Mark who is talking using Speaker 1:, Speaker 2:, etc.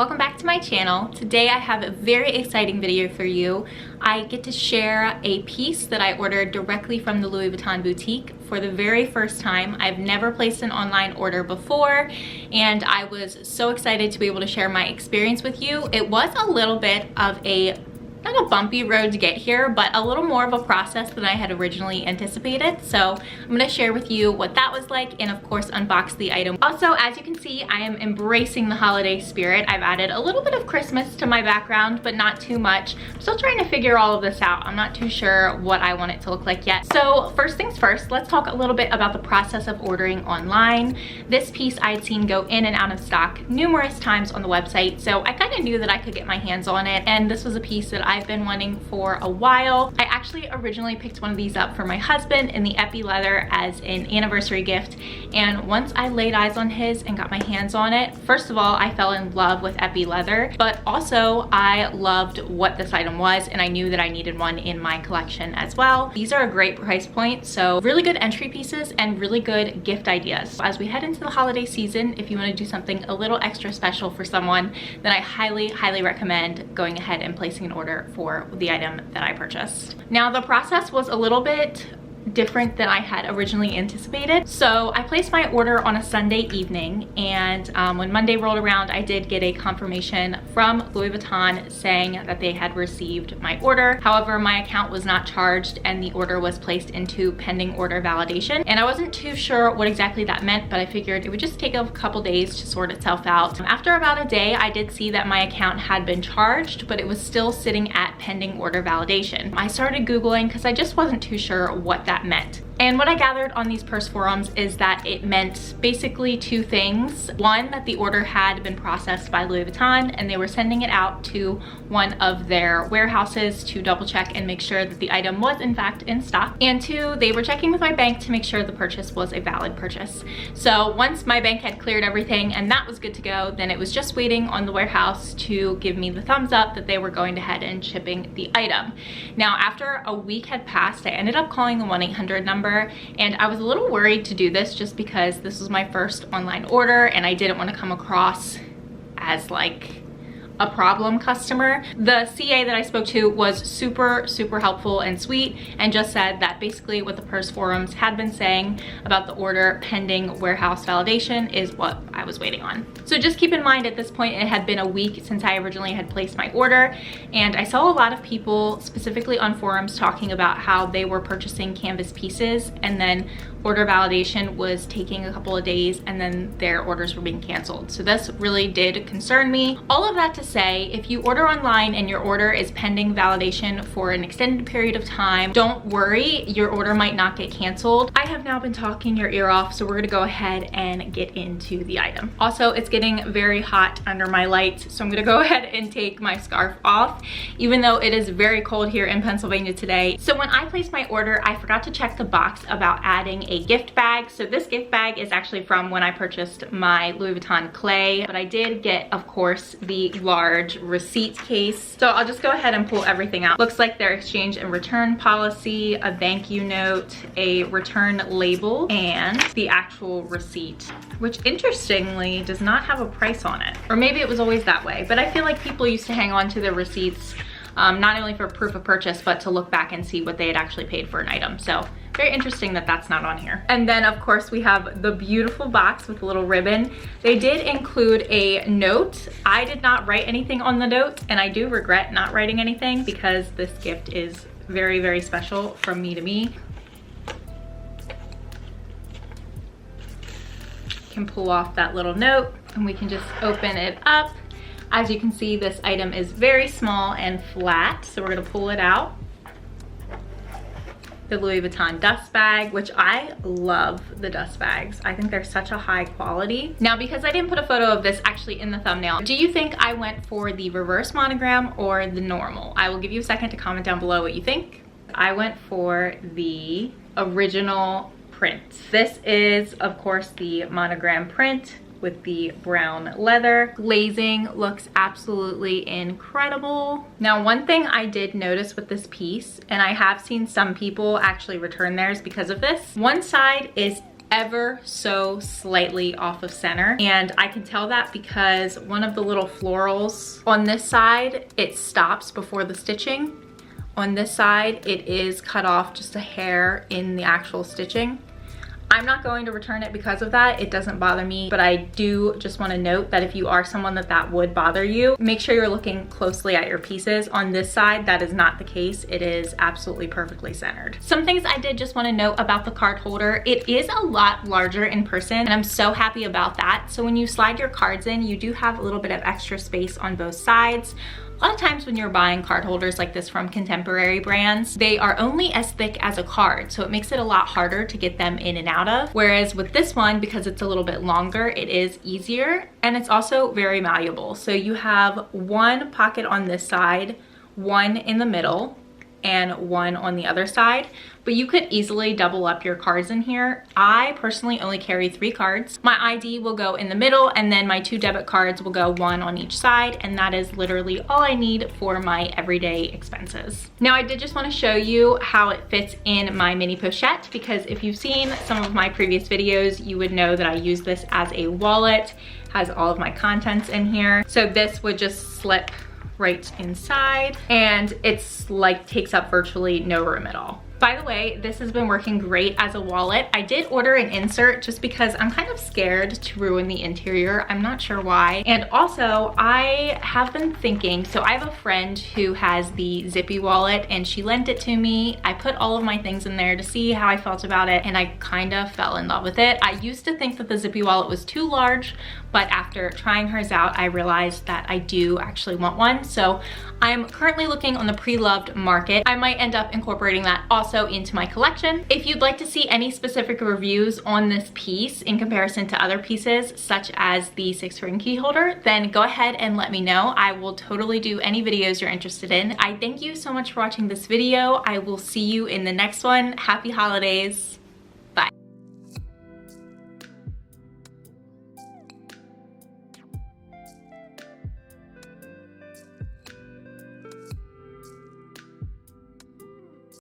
Speaker 1: welcome back to my channel. Today I have a very exciting video for you. I get to share a piece that I ordered directly from the Louis Vuitton boutique for the very first time. I've never placed an online order before, and I was so excited to be able to share my experience with you. It was a little bit of not a bumpy road to get here, but a little more of a process than I had originally anticipated. So I'm gonna share with you what that was like and of course unbox the item. Also, as you can see, I am embracing the holiday spirit. I've added a little bit of Christmas to my background, but not too much. I'm still trying to figure all of this out. I'm not too sure what I want it to look like yet. So first things first, let's talk a little bit about the process of ordering online. This piece I'd seen go in and out of stock numerous times on the website, so I kind of knew that I could get my hands on it, and this was a piece that I've been wanting for a while. I actually originally picked one of these up for my husband in the epi leather as an anniversary gift, and once I laid eyes on his and got my hands on it, first of all, I fell in love with epi leather, but also I loved what this item was, and I knew that I needed one in my collection as well. These are a great price point, so really good entry pieces and really good gift ideas. As we head into the holiday season, if you want to do something a little extra special for someone, then I highly recommend going ahead and placing an order for the item that I purchased. Now, the process was a little bit different than I had originally anticipated. So I placed my order on a Sunday evening, and when Monday rolled around, I did get a confirmation from Louis Vuitton saying that they had received my order. However, my account was not charged and the order was placed into pending order validation, and I wasn't too sure what exactly that meant, but I figured it would just take a couple days to sort itself out. After about a day, I did see that my account had been charged, but it was still sitting at pending order validation. I started Googling because I just wasn't too sure what that meant. And what I gathered on these purse forums is that it meant basically two things. One, that the order had been processed by Louis Vuitton and they were sending it out to one of their warehouses to double check and make sure that the item was in fact in stock. And two, they were checking with my bank to make sure the purchase was a valid purchase. So once my bank had cleared everything and that was good to go, then it was just waiting on the warehouse to give me the thumbs up that they were going ahead and shipping the item. Now, after a week had passed, I ended up calling the 1-800 number, and I was a little worried to do this just because this was my first online order and I didn't want to come across as like a problem customer. The CA that I spoke to was super helpful and sweet, and just said that basically what the purse forums had been saying about the order pending warehouse validation is what I was waiting on. So just keep in mind, at this point it had been a week since I originally had placed my order, and I saw a lot of people specifically on forums talking about how they were purchasing canvas pieces and then order validation was taking a couple of days and then their orders were being canceled. So this really did concern me. All of that to say, if you order online and your order is pending validation for an extended period of time, don't worry, your order might not get canceled. I have now been talking your ear off, so we're gonna go ahead and get into the item. Also, it's getting very hot under my lights, so I'm gonna go ahead and take my scarf off, even though it is very cold here in Pennsylvania today. So when I placed my order, I forgot to check the box about adding a gift bag. So this gift bag is actually from when I purchased my Louis Vuitton clay, but I did get, of course, the large receipt case. So I'll just go ahead and pull everything out. Looks like their exchange and return policy, a thank you note, a return label, and the actual receipt, which interestingly does not have a price on it. Or maybe it was always that way, but I feel like people used to hang on to the receipts not only for proof of purchase, but to look back and see what they had actually paid for an item. So very interesting that that's not on here. And then of course we have the beautiful box with a little ribbon. They did include a note. I did not write anything on the note, and I do regret not writing anything because this gift is very special from me to me. Can pull off that little note and we can just open it up. As you can see, this item is very small and flat, so we're gonna pull it out. The Louis Vuitton dust bag, which I love the dust bags. I think they're such a high quality. Now, because I didn't put a photo of this actually in the thumbnail, do you think I went for the reverse monogram or the normal? I will give you a second to comment down below what you think. I went for the original print. This is, of course, the monogram print with the brown leather. Glazing looks absolutely incredible. Now, one thing I did notice with this piece, and I have seen some people actually return theirs because of this, one side is ever so slightly off of center, and I can tell that because one of the little florals on this side, it stops before the stitching. On this side, it is cut off just a hair in the actual stitching. I'm not going to return it because of that. It doesn't bother me, but I do just want to note that if you are someone that would bother you, make sure you're looking closely at your pieces. On this side, that is not the case. It is absolutely perfectly centered. Some things I did just want to note about the card holder. It is a lot larger in person, and I'm so happy about that. So when you slide your cards in, you do have a little bit of extra space on both sides. A lot of times when you're buying card holders like this from contemporary brands, they are only as thick as a card, so it makes it a lot harder to get them in and out of. Whereas with this one, because it's a little bit longer, it is easier, and it's also very malleable. So you have one pocket on this side, one in the middle, and one on the other side, but you could easily double up your cards in here. I personally only carry 3 cards. My ID will go in the middle, and then my 2 debit cards will go 1 on each side, and that is literally all I need for my everyday expenses. Now, I did just want to show you how it fits in my mini pochette, because if you've seen some of my previous videos, you would know that I use this as a wallet, has all of my contents in here. So this would just slip right inside, and it's like takes up virtually no room at all. By the way, this has been working great as a wallet. I did order an insert just because I'm kind of scared to ruin the interior. I'm not sure why. And also, I have been thinking, so I have a friend who has the Zippy wallet, and she lent it to me. I put all of my things in there to see how I felt about it, and I kind of fell in love with it. I used to think that the Zippy wallet was too large, but after trying hers out, I realized that I do actually want one. So I'm currently looking on the pre-loved market. I might end up incorporating that also into my collection. If you'd like to see any specific reviews on this piece in comparison to other pieces, such as the 6-ring key holder, then go ahead and let me know. I will totally do any videos you're interested in. I thank you so much for watching this video. I will see you in the next one. Happy holidays.